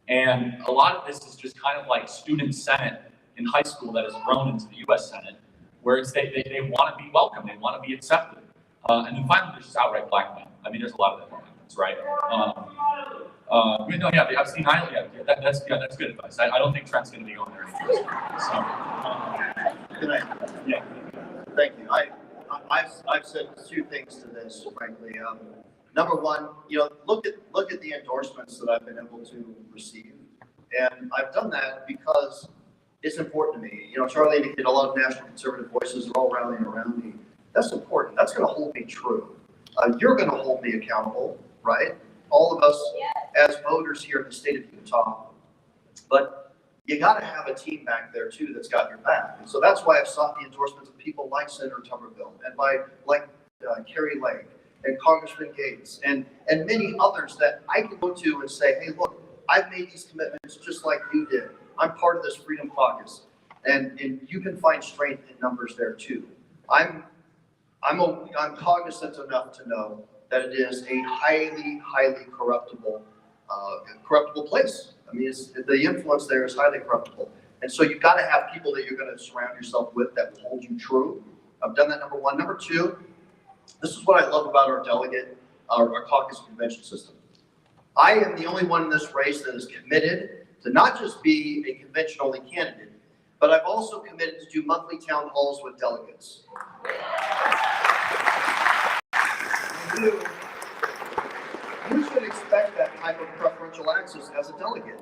And a lot of this is just kind of like student senate in high school that has grown into the U.S. Senate, where it's they want to be welcome, they want to be accepted. And then finally, there's just outright blackmail. I mean, there's a lot of that happens, right? The Epstein Island, that's good advice. I don't think Trent's going to be going there anytime soon. Good night. Yeah. Thank you. I've said two things to this, frankly. Number one, look at the endorsements that I've been able to receive, and I've done that because it's important to me. Charlie indicated a lot of national conservative voices are all rallying around me. That's important. That's going to hold me true. You're going to hold me accountable, right? All of us as voters here in the state of Utah, but you got to have a team back there too that's got your back. And so that's why I've sought the endorsements of people like Senator Tuberville and like Carrie Lake and Congressman Gates and many others that I can go to and say, hey, look, I've made these commitments just like you did. I'm part of this Freedom Caucus, and you can find strength in numbers there too. I'm cognizant enough to know that it is a highly corruptible place. I mean, the influence there is highly corruptible. And so you've got to have people that you're going to surround yourself with that will hold you true. I've done that, number one. Number two, this is what I love about our our caucus convention system. I am the only one in this race that is committed to not just be a convention-only candidate, but I've also committed to do monthly town halls with delegates. You should expect that type of preferential access as a delegate.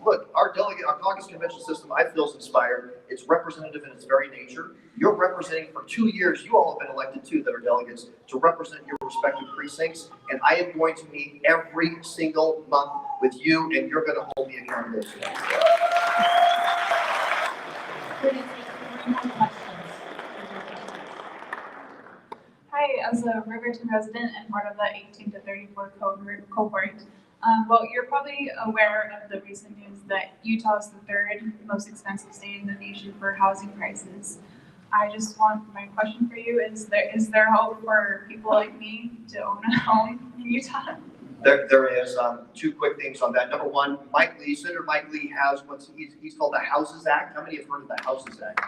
Look, our caucus convention system, I feel is inspired. It's representative in its very nature. You're representing for 2 years. You all have been elected too that are delegates to represent your respective precincts. And I am going to meet every single month with you, and you're going to hold me accountable to that. Hi, as a Riverton resident and part of the 18 to 34 cohort, well, you're probably aware of the recent news that Utah is the third most expensive state in the nation for housing prices. My question for you is there hope for people like me to own a home in Utah? There is two quick things on that. Number one, Senator Mike Lee has he's called the Houses Act. How many have heard of the Houses Act?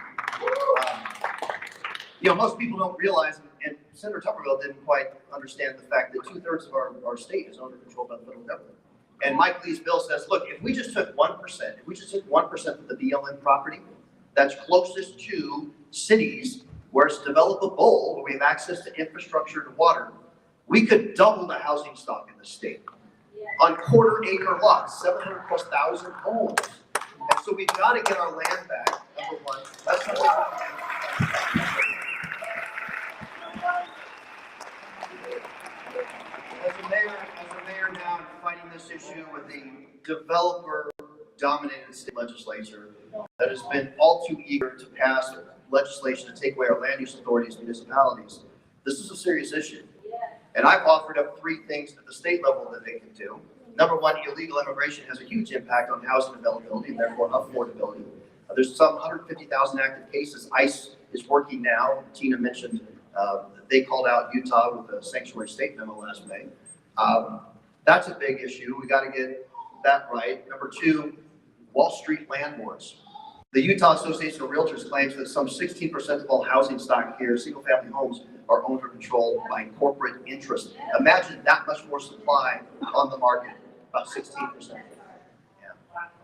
Most people don't realize, and Senator Tuberville didn't quite understand the fact that 2/3 of our state is under control by the federal government. And Mike Lee's bill says, look, if we just took 1% of the BLM property that's closest to cities where it's developable, where we have access to infrastructure and water, we could double the housing stock in the state on quarter-acre lots, 700,000+ homes. And so we've got to get our land back, number one. That's number one. developer-dominated state legislature that has been all too eager to pass legislation to take away our land use authorities and municipalities. This is a serious issue. And I've offered up 3 things at the state level that they can do. Number 1, illegal immigration has a huge impact on housing availability and therefore affordability. There's some 150,000 active cases. ICE is working now. Tina mentioned they called out Utah with a sanctuary state memo last May. That's a big issue. We got to get that right. Number 2, Wall Street landlords. The Utah Association of Realtors claims that some 16% of all housing stock here, single-family homes, are owned or controlled by corporate interests. Imagine that much more supply on the market, about 16%. Yeah.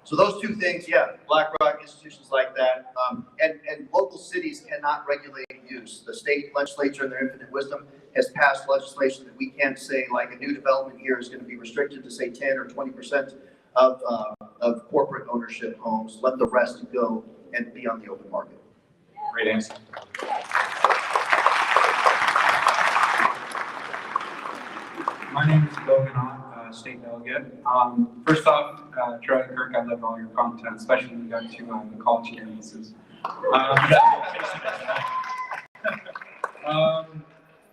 So those 2 things, yeah, BlackRock, institutions like that, and local cities cannot regulate use. The state legislature, in their infinite wisdom, has passed legislation that we can't say, like a new development here is going to be restricted to say 10 or 20% of corporate ownership homes. Let the rest go and be on the open market. Great answer. My name is Logan Ott, state delegate. First off, Trent and Kirk, I love all your content, especially when we got to the college campuses.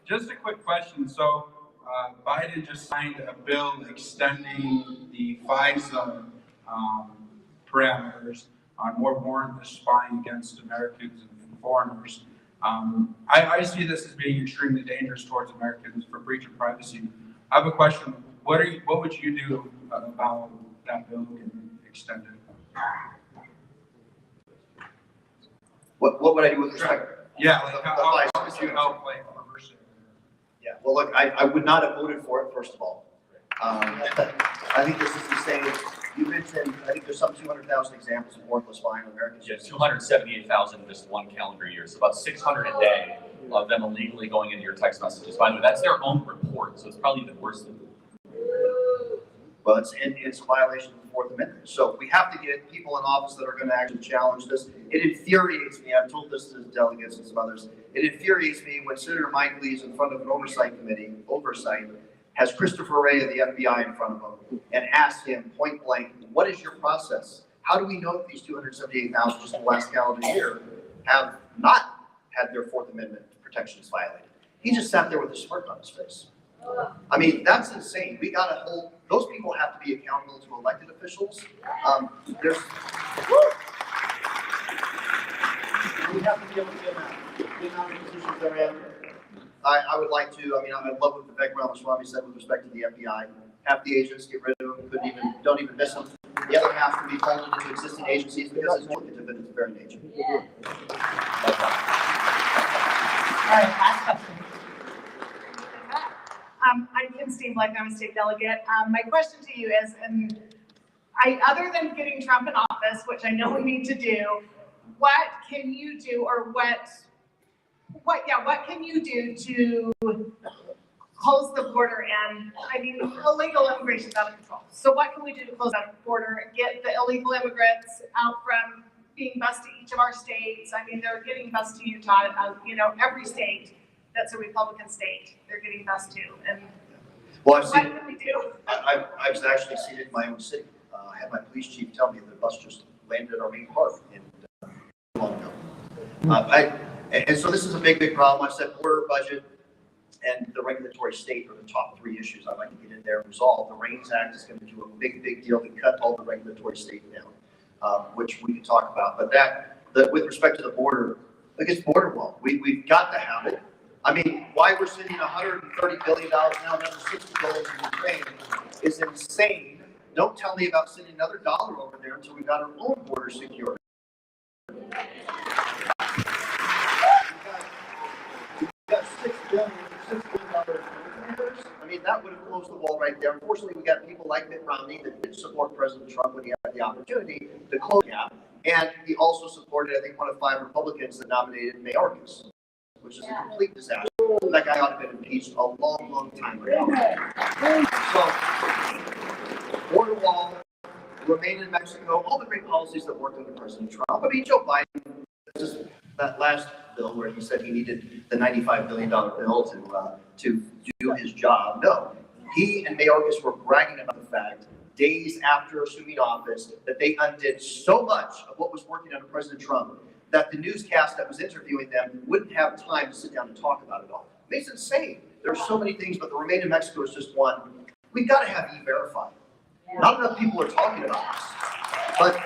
Just a quick question. So Biden just signed a bill extending the FISA parameters on more warrantless spying against Americans and foreigners. I see this as being extremely dangerous towards Americans for breach of privacy. I have a question. What would you do about that bill getting extended? What would I do with respect? Yeah, like how would you help like reverse it? Yeah, well, look, I would not have voted for it, first of all. I think this is the same. You mentioned, I think there's some 200,000 examples of warrantless spying on Americans. Yeah, 278,000 in just 1 calendar year. So about 600 a day of them illegally going into your text messages. By the way, that's their own report, so it's probably even worse than. Well, it's a violation of the 4th Amendment. So we have to get people in office that are going to actually challenge this. It infuriates me. I've told this to delegates and some others. It infuriates me when Senator Mike Lee is in front of an oversight committee, has Christopher Wray of the FBI in front of him and asks him point blank, what is your process? How do we know that these 278,000 just in the last calendar year have not had their 4th Amendment protections violated? He just sat there with a smirk on his face. I mean, that's insane. We got to hold, those people have to be accountable to elected officials. We have to be able to get them out. The amount of positions they're in. I would like to, I love what Vivek Ramaswamy said with respect to the FBI. Half the agents, get rid of them, don't even miss them. The other half can be folded into existing agencies because it's duplicative in its very nature. Yeah. All right, last question. I'm Kim Steenbleck, I'm a state delegate. My question to you is, other than getting Trump in office, which I know we need to do, what can you do, or what can you do to close the border? And illegal immigration is out of control. So what can we do to close that border, get the illegal immigrants out from being bused to each of our states? They're getting bused to Utah, every state that's a Republican state, they're getting bused to. And well, what can we do? I've actually seen it in my own city. I had my police chief tell me the bus just landed at our main park long ago. And so this is a big problem. I said border, budget, and the regulatory state are the top 3 issues I'd like to get in there and resolve. The REINS Act is going to do a big deal to cut all the regulatory state down, which we can talk about. But with respect to the border, look, it's border wall. We've got to have it. Why we're sending $130 billion now, another $60 billion in Ukraine is insane. Don't tell me about sending another dollar over there until we've got our own border secured. We've got $6 billion that would have closed the wall right there. Unfortunately, we got people like Mitt Romney that did support President Trump when he had the opportunity to close the gap. And he also supported, I think, one of 5 Republicans that nominated Mayorkas, which is a complete disaster. That guy ought to have been impeached a long time ago. So, border wall, remain in Mexico, all the great policies that worked under President Trump. Joe Biden, just that last bill where he said he needed the $95 billion bill to do his job. No, he and Mayorkas were bragging about the fact days after assuming office, that they undid so much of what was working under President Trump that the newscast that was interviewing them wouldn't have time to sit down and talk about it all. It's insane. There's so many things, but the Remain in Mexico is just one. We've got to have E-Verify. Not enough people are talking about this.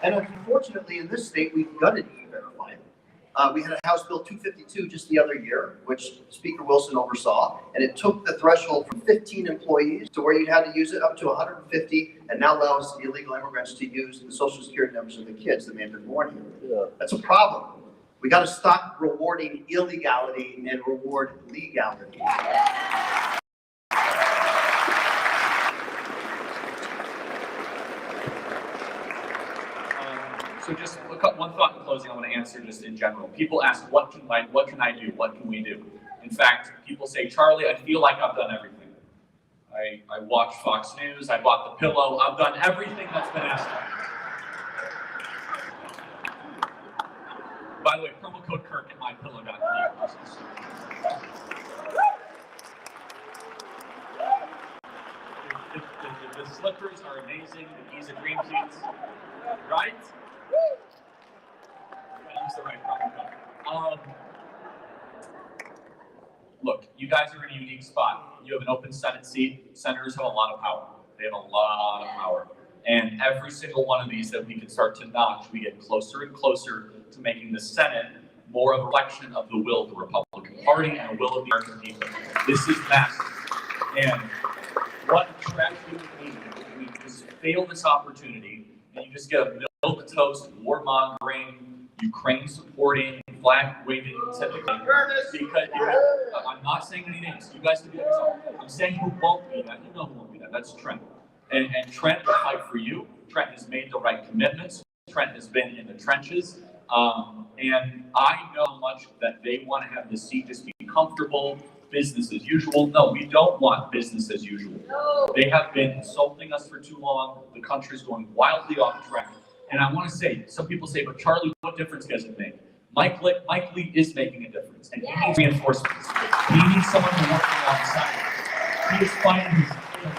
And unfortunately, in this state, we've gutted E-Verify. We had a House Bill 252 just the other year, which Speaker Wilson oversaw, and it took the threshold from 15 employees to where you had to use it up to 150, and now allows illegal immigrants to use the Social Security numbers of the kids that may have been born here. Yeah. That's a problem. We got to stop rewarding illegality and reward legality. So just one thought in closing I want to answer just in general. People ask, what can I do? What can we do? In fact, people say, Charlie, I feel like I've done everything. I watch Fox News, I bought the pillow, I've done everything that's been asked of me. By the way, promo code Kirk at mypillow.com. The slippers are amazing, the Giza Dream Sheets, right? Use the right promo code. Look, you guys are in a unique spot. You have an open Senate seat. Senators have a lot of power. They have a lot of power. And every single one of these that we can start to notch, we get closer and closer to making the Senate more of a reflection of the will of the Republican Party and the will of the American people. This is massive. And what a tragedy would be if we just fail this opportunity and you just get a milquetoast, warmongering, Ukraine supporting, flag waving certificate. Because I'm not saying any names. You guys can do that yourself. I'm saying who won't be that. You know who won't be that. That's Trent. And Trent will fight for you. Trent has made the right commitments. Trent has been in the trenches. And I know how much that they want to have the seat just be comfortable, business as usual. No, we don't want business as usual. No. They have been insulting us for too long. The country's going wildly off track. And I want to say, some people say, but Charlie, what difference does it make? Mike Lee is making a difference, and he needs reinforcements. He needs someone to work alongside him. He is fighting his freedom.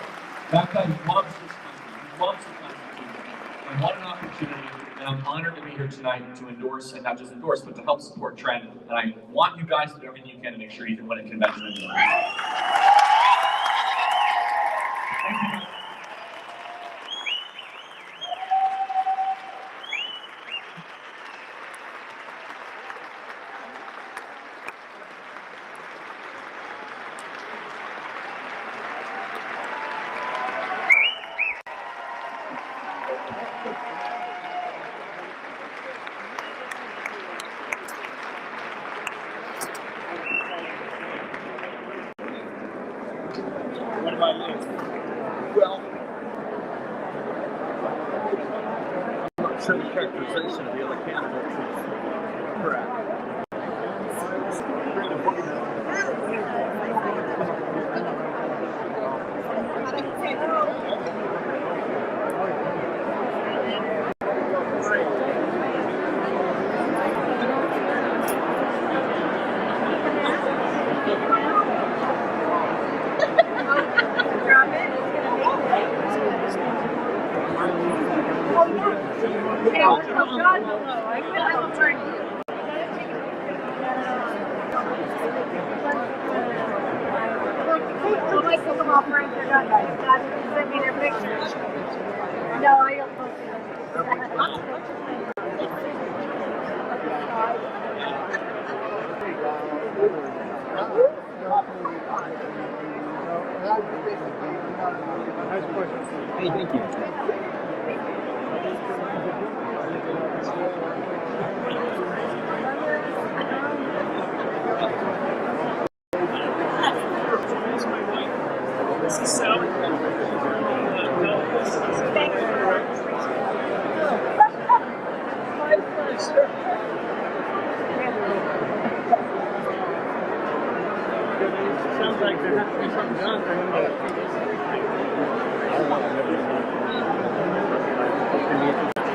That guy loves this country. He loves the Constitution. And what an opportunity. And I'm honored to be here tonight to endorse, and not just endorse, but to help support Trent. And I want you guys to do everything you can to make sure he can win a convention. Thank you. What about you? Well, I'm not sure the characterization of the other candidates is correct. No, I don't post it. Hey, thank you. This is Sally. My pleasure. Sounds like there has to be something done for him to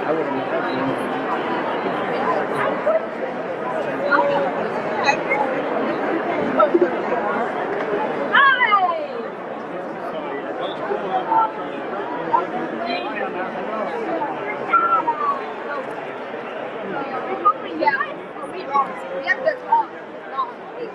I would have Hi! We have to talk, not speak.